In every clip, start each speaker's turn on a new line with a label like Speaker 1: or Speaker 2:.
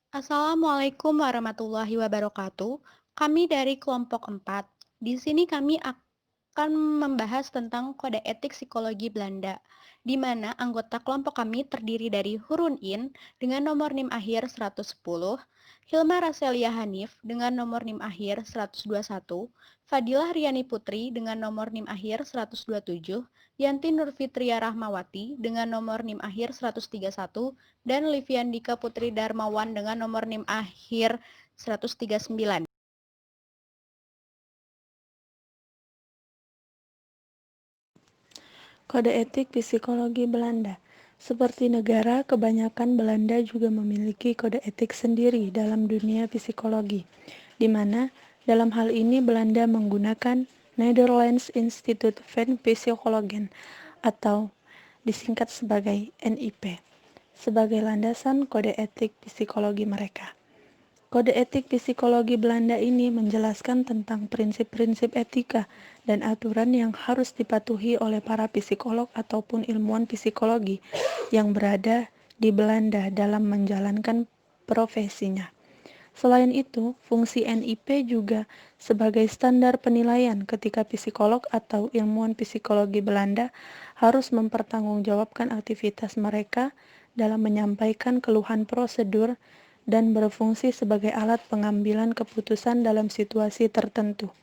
Speaker 1: Assalamualaikum warahmatullahi wabarakatuh. Kami dari kelompok 4. Di sini kami akan membahas tentang kode etik psikologi Belanda, di mana anggota kelompok kami terdiri dari Hurun In dengan nomor NIM akhir 110, Hilma Raselia Hanif dengan nomor NIM akhir 121, Fadilah Riani Putri dengan nomor NIM akhir 127, Yanti Nurfitria Rahmawati dengan nomor NIM akhir 131, dan Liviandika Putri Darmawan dengan nomor NIM akhir 139.
Speaker 2: Kode etik psikologi Belanda. Seperti negara, kebanyakan Belanda juga memiliki kode etik sendiri dalam dunia psikologi, di mana dalam hal ini Belanda menggunakan Netherlands Institute van Psychologen atau disingkat sebagai NIP sebagai landasan kode etik psikologi mereka. Kode etik psikologi Belanda ini menjelaskan tentang prinsip-prinsip etika dan aturan yang harus dipatuhi oleh para psikolog ataupun ilmuwan psikologi yang berada di Belanda dalam menjalankan profesinya. Selain itu, fungsi NIP juga sebagai standar penilaian ketika psikolog atau ilmuwan psikologi Belanda harus mempertanggungjawabkan aktivitas mereka dalam menyampaikan keluhan prosedur dan berfungsi sebagai alat pengambilan keputusan dalam situasi tertentu.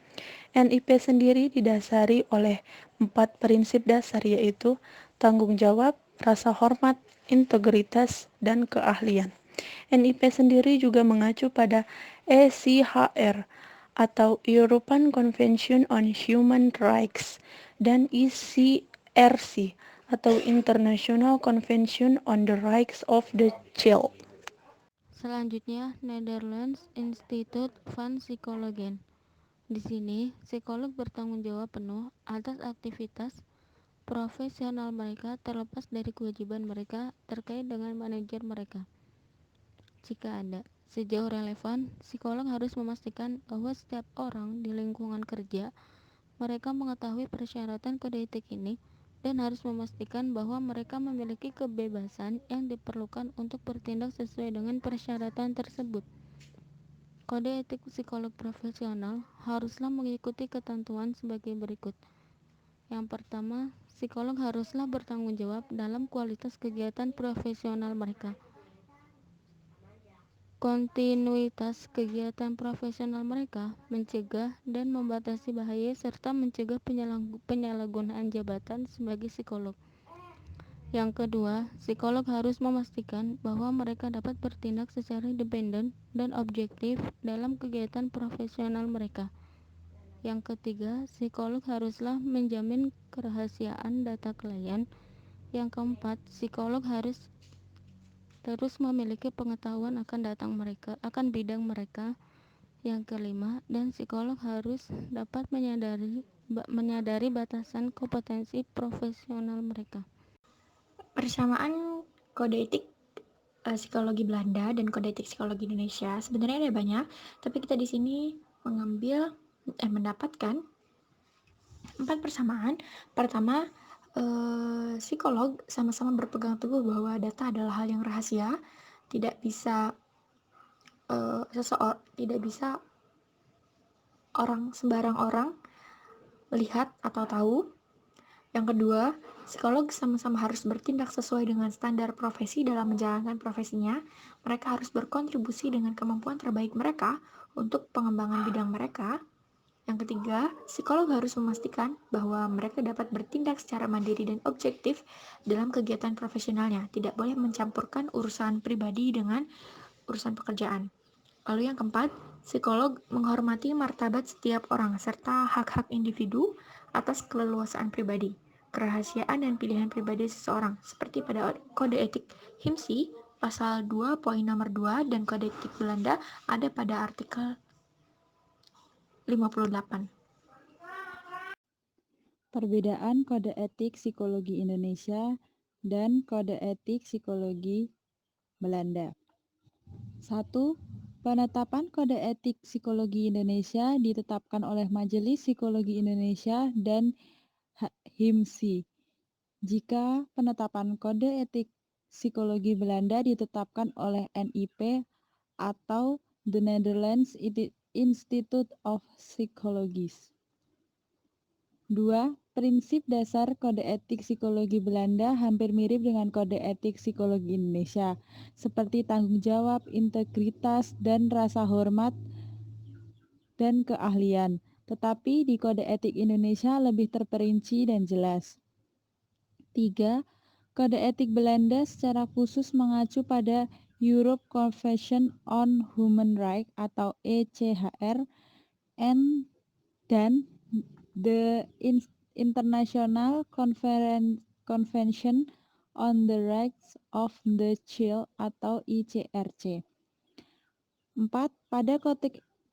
Speaker 2: NIP sendiri didasari oleh 4 prinsip dasar yaitu tanggung jawab, rasa hormat, integritas, dan keahlian. NIP sendiri juga mengacu pada ECHR atau European Convention on Human Rights dan ECRC atau International Convention on the Rights of the Child.
Speaker 3: Selanjutnya, Netherlands Institute van Psychologen. Di sini, psikolog bertanggung jawab penuh atas aktivitas profesional mereka terlepas dari kewajiban mereka terkait dengan manajer mereka. Jika ada, sejauh relevan, psikolog harus memastikan bahwa setiap orang di lingkungan kerja mereka mengetahui persyaratan kode etik ini dan harus memastikan bahwa mereka memiliki kebebasan yang diperlukan untuk bertindak sesuai dengan persyaratan tersebut. Kode etik psikolog profesional haruslah mengikuti ketentuan sebagai berikut. Yang pertama, psikolog haruslah bertanggung jawab dalam kualitas kegiatan profesional mereka. Kontinuitas kegiatan profesional mereka mencegah dan membatasi bahaya serta mencegah penyalahgunaan jabatan sebagai psikolog. Yang kedua, psikolog harus memastikan bahwa mereka dapat bertindak secara independen dan objektif dalam kegiatan profesional mereka. Yang ketiga, psikolog haruslah menjamin kerahasiaan data klien. Yang keempat, psikolog harus terus memiliki pengetahuan akan bidang mereka. Yang kelima, dan psikolog harus dapat menyadari batasan kompetensi profesional mereka.
Speaker 4: Persamaan kode etik psikologi Belanda dan kode etik psikologi Indonesia sebenarnya ada banyak, tapi kita di sini mendapatkan 4 persamaan. Pertama, psikolog sama-sama berpegang teguh bahwa data adalah hal yang rahasia, tidak bisa sembarang orang melihat atau tahu. Yang kedua, psikolog sama-sama harus bertindak sesuai dengan standar profesi dalam menjalankan profesinya. Mereka harus berkontribusi dengan kemampuan terbaik mereka untuk pengembangan bidang mereka. Yang ketiga, psikolog harus memastikan bahwa mereka dapat bertindak secara mandiri dan objektif dalam kegiatan profesionalnya, tidak boleh mencampurkan urusan pribadi dengan urusan pekerjaan. Lalu yang keempat, psikolog menghormati martabat setiap orang serta hak-hak individu atas keleluasaan pribadi, kerahasiaan dan pilihan pribadi seseorang, seperti pada kode etik HIMSI pasal 2 poin nomor 2 dan kode etik Belanda ada pada artikel 58.
Speaker 5: Perbedaan kode etik psikologi Indonesia dan kode etik psikologi Belanda. 1. Penetapan kode etik psikologi Indonesia ditetapkan oleh Majelis Psikologi Indonesia dan HIMSI. Jika penetapan kode etik psikologi Belanda ditetapkan oleh NIP atau The Netherlands Institute of Psychology. 2. Prinsip dasar kode etik psikologi Belanda hampir mirip dengan kode etik psikologi Indonesia, seperti tanggung jawab, integritas, dan rasa hormat dan keahlian. Tetapi di kode etik Indonesia lebih terperinci dan jelas. 3. Kode etik Belanda secara khusus mengacu pada Europe Convention on Human Rights atau ECHR dan The International Convention on the Rights of the Child atau ICRC. 4.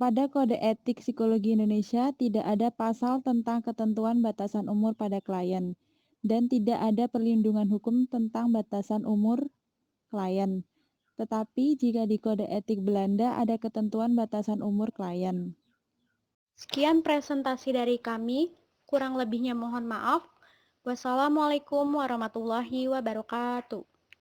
Speaker 5: Pada kode etik psikologi Indonesia tidak ada pasal tentang ketentuan batasan umur pada klien dan tidak ada perlindungan hukum tentang batasan umur klien. Tetapi jika di kode etik Belanda ada ketentuan batasan umur klien.
Speaker 1: Sekian presentasi dari kami, kurang lebihnya mohon maaf. Wassalamualaikum warahmatullahi wabarakatuh.